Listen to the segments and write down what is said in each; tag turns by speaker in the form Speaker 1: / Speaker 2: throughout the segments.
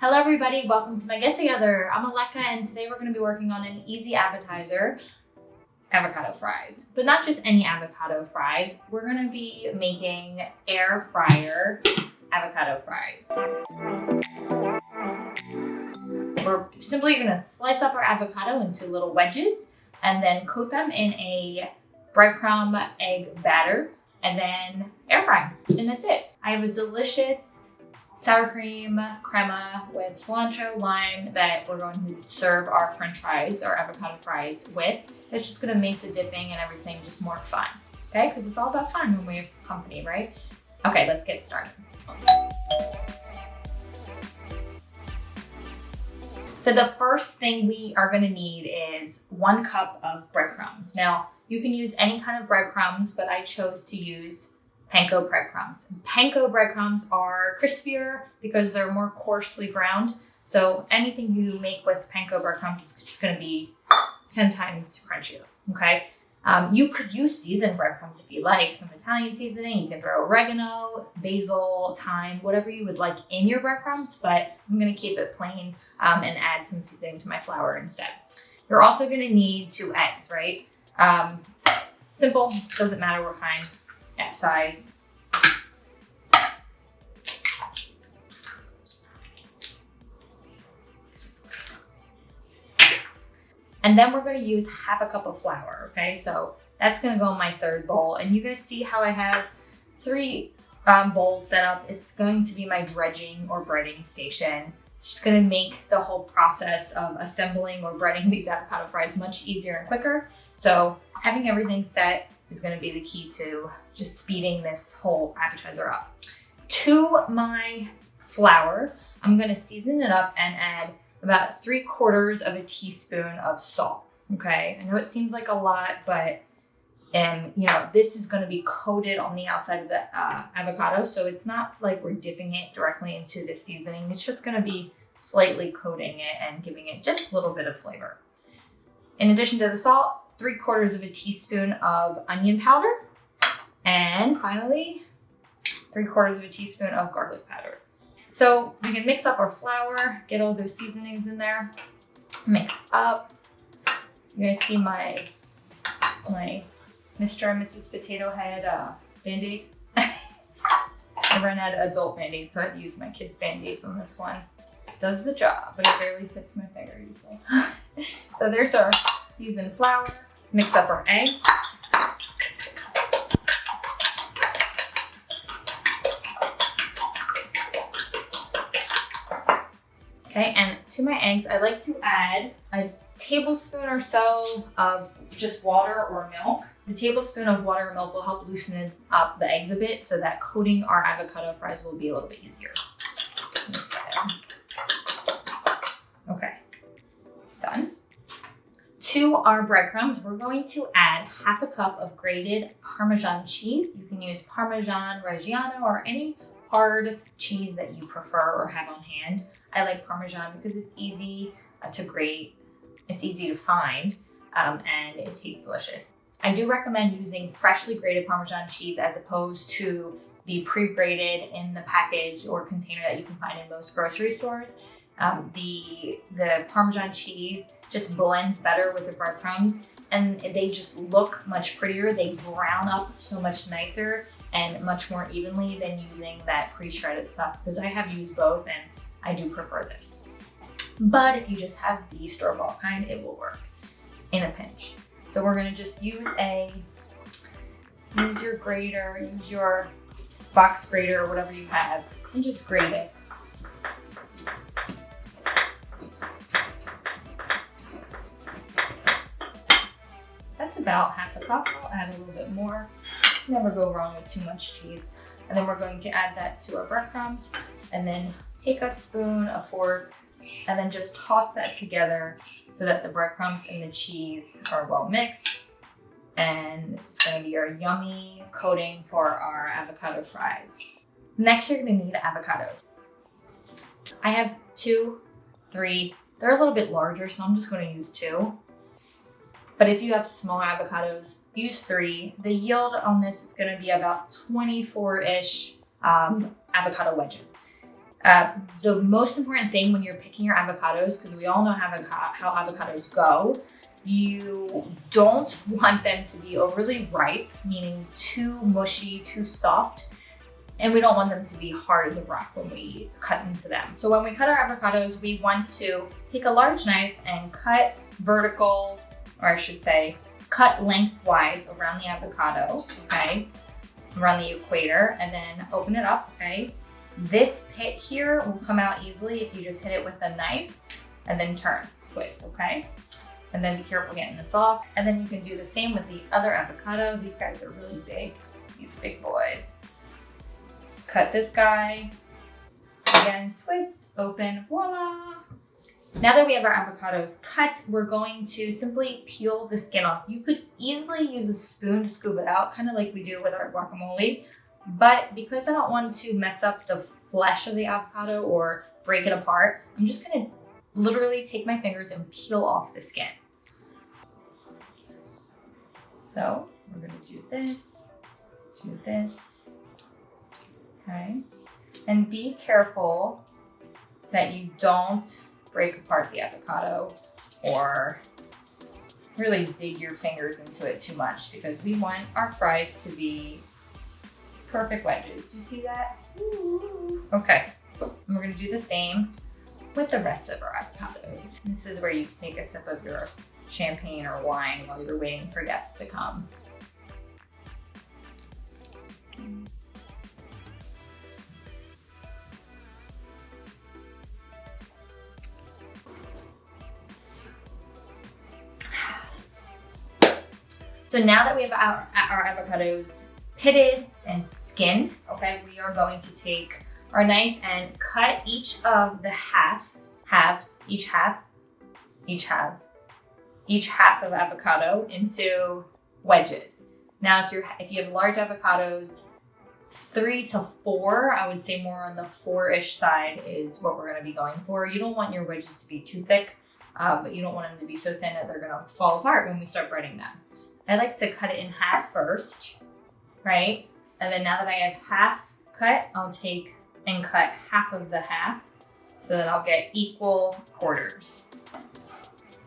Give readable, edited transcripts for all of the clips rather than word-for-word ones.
Speaker 1: Hello everybody, welcome to my get together. I'm Aleka and today we're going to be working on an easy appetizer, avocado fries. But not just any avocado fries, we're going to be making air fryer avocado fries. We're simply going to slice up our avocado into little wedges and then coat them in a breadcrumb egg batter and then air fry. And that's it. I have a delicious sour cream crema with cilantro, lime that we're going to serve our french fries, our avocado fries with. It's just gonna make the dipping and everything just more fun, okay? Because it's all about fun when we have company, right? Okay, let's get started. So the first thing we are gonna need is 1 cup of breadcrumbs. Now, you can use any kind of breadcrumbs, but I chose to use panko breadcrumbs. Panko breadcrumbs are crispier because they're more coarsely ground. So anything you make with panko breadcrumbs is just going to be 10 times crunchier, okay? You could use seasoned breadcrumbs if you like, some Italian seasoning. You can throw oregano, basil, thyme, whatever you would like in your breadcrumbs, but I'm going to keep it plain and add some seasoning to my flour instead. You're also going to need 2 eggs, right? Simple, doesn't matter what kind. Size. And then we're going to use 1/2 cup of flour, okay? So that's going to go in my 3rd bowl. And you guys see how I have 3 bowls set up. It's going to be my dredging or breading station. It's just going to make the whole process of assembling or breading these avocado fries much easier and quicker. So having everything set is going to be the key to just speeding this whole appetizer up. To my flour, I'm going to season it up and add about 3/4 of a teaspoon of salt. Okay, I know it seems like a lot, but this is going to be coated on the outside of the avocado, so it's not like we're dipping it directly into the seasoning. It's just going to be slightly coating it and giving it just a little bit of flavor. In addition to the salt, 3/4 of a teaspoon of onion powder, and finally 3/4 of a teaspoon of garlic powder. So we can mix up our flour, get all those seasonings in there, mix up. You guys see my Mr. and Mrs. Potato Head Band-Aid? I ran out of adult Band-Aids, so I had to use my kids' Band-Aids on this one. Does the job, but it barely fits my finger usually. So there's our seasoned flour. Mix up our eggs. Okay, and to my eggs, I like to add a tablespoon or so of just water or milk. The tablespoon of water or milk will help loosen up the eggs a bit so that coating our avocado fries will be a little bit easier. Okay, done. To our breadcrumbs, we're going to add 1/2 cup of grated Parmesan cheese. You can use Parmesan Reggiano or any hard cheese that you prefer or have on hand. I like Parmesan because it's easy to grate, it's easy to find, and it tastes delicious. I do recommend using freshly grated Parmesan cheese as opposed to the pre-grated in the package or container that you can find in most grocery stores. The Parmesan cheese just blends better with the breadcrumbs and they just look much prettier. They brown up so much nicer and much more evenly than using that pre-shredded stuff, because I have used both and I do prefer this. But if you just have the store-bought kind, it will work in a pinch. So we're gonna just use your grater, use your box grater or whatever you have, and just grate it. That's about 1/2 cup. I'll add a little bit more. Never go wrong with too much cheese. And then we're going to add that to our breadcrumbs and then take a spoon, a fork, and then just toss that together so that the breadcrumbs and the cheese are well mixed. And this is going to be our yummy coating for our avocado fries. Next, you're going to need avocados. I have 2, 3. They're a little bit larger, so I'm just going to use 2. But if you have smaller avocados, use 3. The yield on this is going to be about 24-ish avocado wedges. The most important thing when you're picking your avocados, because we all know how avocados go, you don't want them to be overly ripe, meaning too mushy, too soft. And we don't want them to be hard as a rock when we cut into them. So when we cut our avocados, we want to take a large knife and cut vertical, or I should say, cut lengthwise around the avocado, okay? Around the equator, and then open it up, okay? This pit here will come out easily if you just hit it with a knife and then turn, twist, okay? And then be careful getting this off. And then you can do the same with the other avocado. These guys are really big, these big boys. Cut this guy, again, twist, open, voila. Now that we have our avocados cut, we're going to simply peel the skin off. You could easily use a spoon to scoop it out, kind of like we do with our guacamole. But because I don't want to mess up the flesh of the avocado or break it apart, I'm just gonna literally take my fingers and peel off the skin. So we're gonna do this, okay? And be careful that you don't break apart the avocado or really dig your fingers into it too much, because we want our fries to be perfect wedges. Do you see that? Ooh. Okay, and we're gonna do the same with the rest of our avocados. This is where you can take a sip of your champagne or wine while you're waiting for guests to come. So now that we have our avocados pitted and skinned, okay, we are going to take our knife and cut each of the each half of avocado into wedges. Now, if you have large avocados, 3 to 4, I would say more on the 4-ish side is what we're going to be going for. You don't want your wedges to be too thick, but you don't want them to be so thin that they're going to fall apart when we start breading them. I like to cut it in half first, right? And then now that I have half cut, I'll take and cut half of the half so that I'll get equal quarters,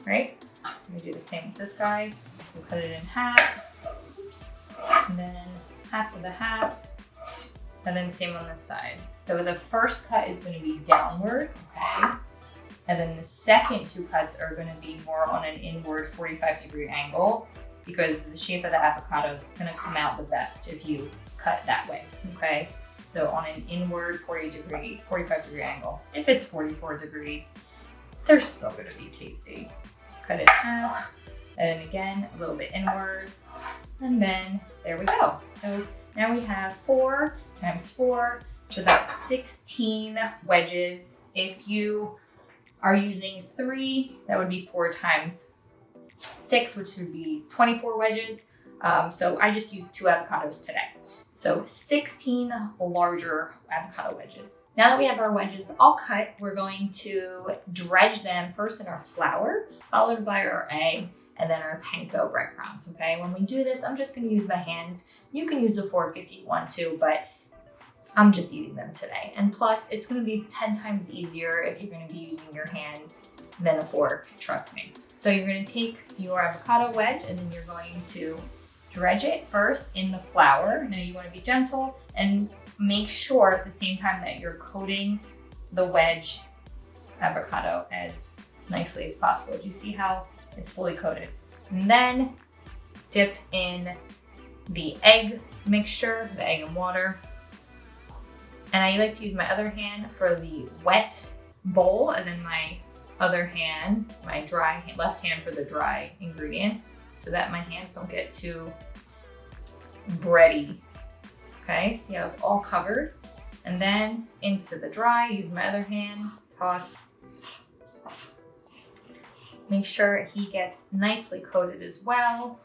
Speaker 1: right? I'm gonna do the same with this guy. We'll cut it in half, oops, and then half of the half, and then same on this side. So the first cut is gonna be downward, okay? And then the second 2 cuts are gonna be more on an inward 45-degree angle, because the shape of the avocado is gonna come out the best if you cut that way, okay? So on an inward 45-degree angle. If it's 44 degrees, they're still gonna be tasty. Cut it in half, and then again, a little bit inward, and then there we go. So now we have 4 times 4, so that's 16 wedges. If you are using 3, that would be 4 times 6, which would be 24 wedges. So I just used 2 avocados today. So 16 larger avocado wedges. Now that we have our wedges all cut, we're going to dredge them first in our flour, followed by our egg, and then our panko breadcrumbs, okay? When we do this, I'm just gonna use my hands. You can use a fork if you want to, but I'm just eating them today. And plus, it's gonna be 10 times easier if you're gonna be using your hands than a fork, trust me. So you're gonna take your avocado wedge and then you're going to dredge it first in the flour. Now you wanna be gentle and make sure at the same time that you're coating the wedge avocado as nicely as possible. Do you see how it's fully coated? And then dip in the egg mixture, the egg and water. And I like to use my other hand for the wet bowl and then my other hand, my dry left hand for the dry ingredients so that my hands don't get too bready. Okay, see how it's all covered? And then into the dry, use my other hand, toss. Make sure he gets nicely coated as well.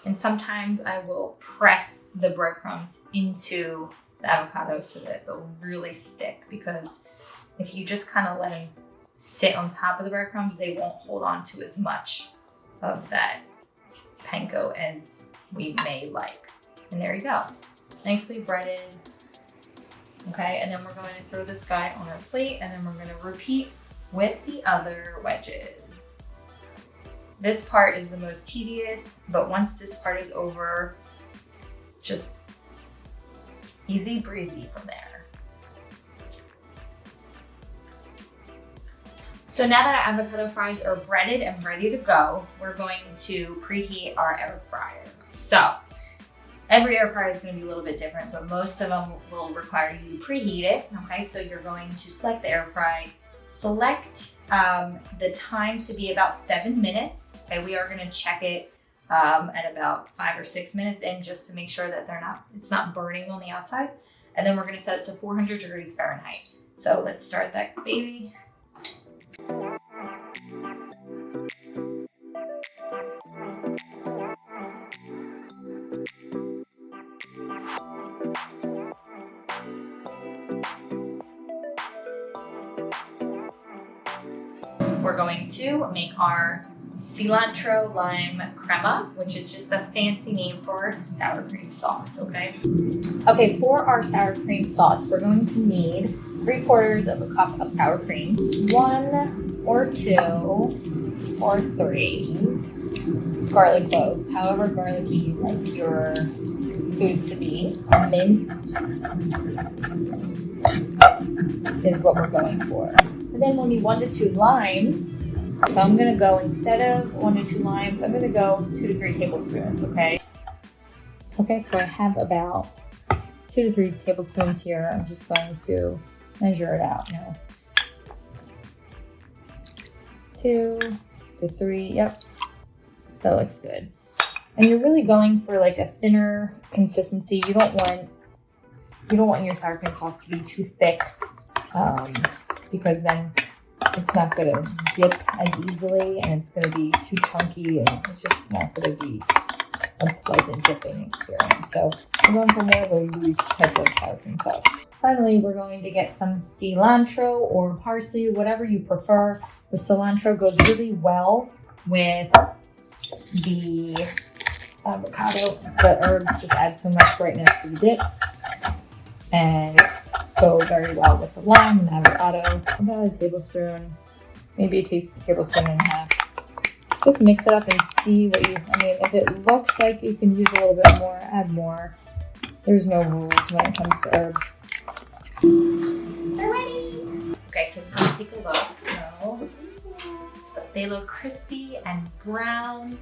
Speaker 1: And sometimes I will press the breadcrumbs into the avocado so that they'll really stick, because if you just kind of let them sit on top of the breadcrumbs, they won't hold on to as much of that panko as we may like. And there you go. Nicely breaded. Okay, and then we're going to throw this guy on our plate, and then we're going to repeat with the other wedges. This part is the most tedious, but once this part is over, just easy breezy from there. So now that our avocado fries are breaded and ready to go, we're going to preheat our air fryer. So every air fryer is going to be a little bit different, but most of them will require you to preheat it. Okay, so you're going to select the air fry, select the time to be about 7 minutes. Okay, we are going to check it at about 5 or 6 minutes in, just to make sure that it's not burning on the outside. And then we're going to set it to 400 degrees Fahrenheit. So let's start that baby. We're going to make our cilantro lime crema, which is just a fancy name for sour cream sauce, okay? Okay, for our sour cream sauce, we're going to need 3/4 of a cup of sour cream, 1 or 2 or 3 garlic cloves, however garlicky you like your food to be. Minced is what we're going for. And then we'll need 1 to 2 limes. So I'm gonna go, instead of 1 to 2 limes, I'm gonna go 2 to 3 tablespoons, okay? Okay, so I have about 2 to 3 tablespoons here. I'm just going to measure it out now. 2 to 3, yep, that looks good. And you're really going for like a thinner consistency. You don't want your sour cream sauce to be too thick, because then it's not going to dip as easily, and it's going to be too chunky, and it's just not going to be a pleasant dipping experience. So we're going for more of a loose type of sour cream sauce. Finally, we're going to get some cilantro or parsley, whatever you prefer. The cilantro goes really well with the avocado. The herbs just add so much brightness to the dip, and go very well with the lime and avocado. About a tablespoon, maybe a tablespoon and a half. Just mix it up and see what if it looks like you can use a little bit more, add more. There's no rules when it comes to herbs. They're ready. Okay, so let's take a look. So they look crispy and brown.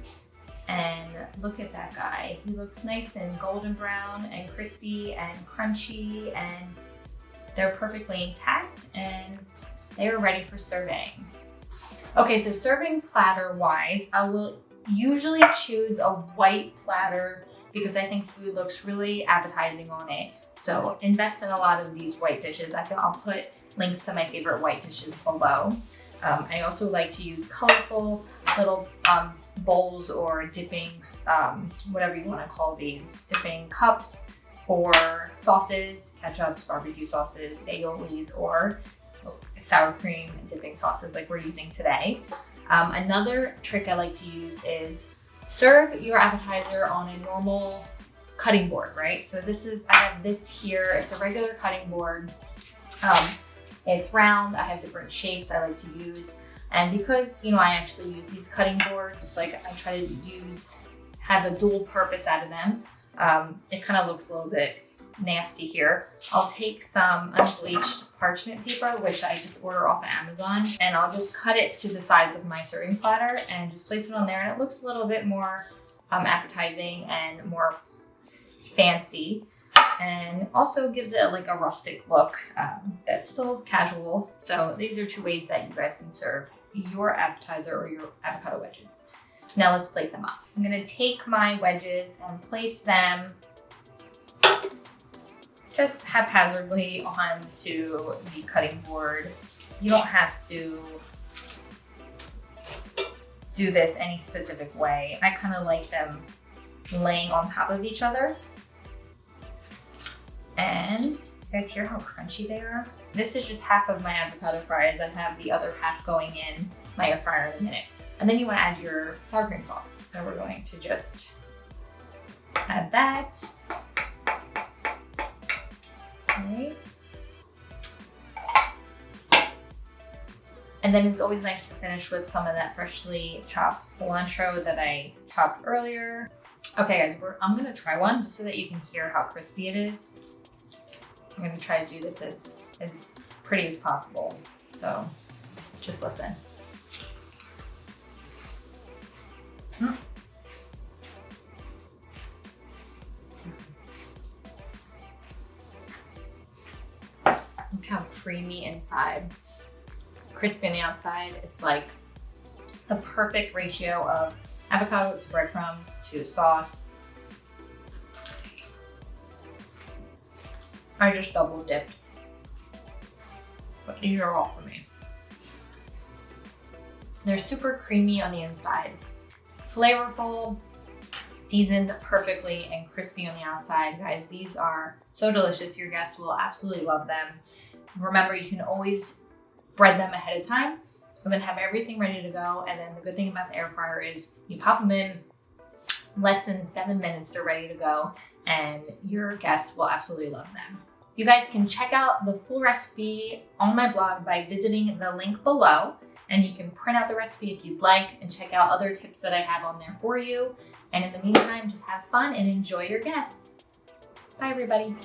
Speaker 1: And look at that guy. He looks nice and golden brown and crispy and crunchy, and they're perfectly intact, and they are ready for serving. Okay, so serving platter wise, I will usually choose a white platter because I think food looks really appetizing on it. So invest in a lot of these white dishes. I'll put links to my favorite white dishes below. I also like to use colorful little bowls or dipping, whatever you want to call these, dipping cups for sauces, ketchups, barbecue sauces, aiolis, or sour cream dipping sauces like we're using today. Another trick I like to use is serve your appetizer on a normal cutting board, right? So I have this here. It's a regular cutting board. It's round. I have different shapes I like to use. And because, I actually use these cutting boards, it's like I try to have a dual purpose out of them. It kind of looks a little bit nasty here. I'll take some unbleached parchment paper, which I just order off of Amazon, and I'll just cut it to the size of my serving platter and just place it on there. And it looks a little bit more appetizing and more fancy, and also gives it like a rustic look that's still casual. So these are 2 ways that you guys can serve your appetizer or your avocado wedges. Now let's plate them up. I'm gonna take my wedges and place them just haphazardly onto the cutting board. You don't have to do this any specific way. I kind of like them laying on top of each other. And you guys hear how crunchy they are? This is just half of my avocado fries. I have the other half going in my air fryer in a minute. And then you want to add your sour cream sauce. So we're going to just Add that. Okay. And then it's always nice to finish with some of that freshly chopped cilantro that I chopped earlier. Okay guys, I'm gonna try one just so that you can hear how crispy it is. I'm gonna try to do this as pretty as possible. So just listen. Look how creamy inside, crispy on the outside. It's like the perfect ratio of avocado to breadcrumbs to sauce. I just double dipped, but these are all for me. They're super creamy on the inside, flavorful, seasoned perfectly, and crispy on the outside. Guys, these are so delicious. Your guests will absolutely love them. Remember, you can always bread them ahead of time and then have everything ready to go. And then the good thing about the air fryer is you pop them in less than 7 minutes, they're ready to go, and your guests will absolutely love them. You guys can check out the full recipe on my blog by visiting the link below, and you can print out the recipe if you'd like and check out other tips that I have on there for you. And in the meantime, just have fun and enjoy your guests. Bye, everybody.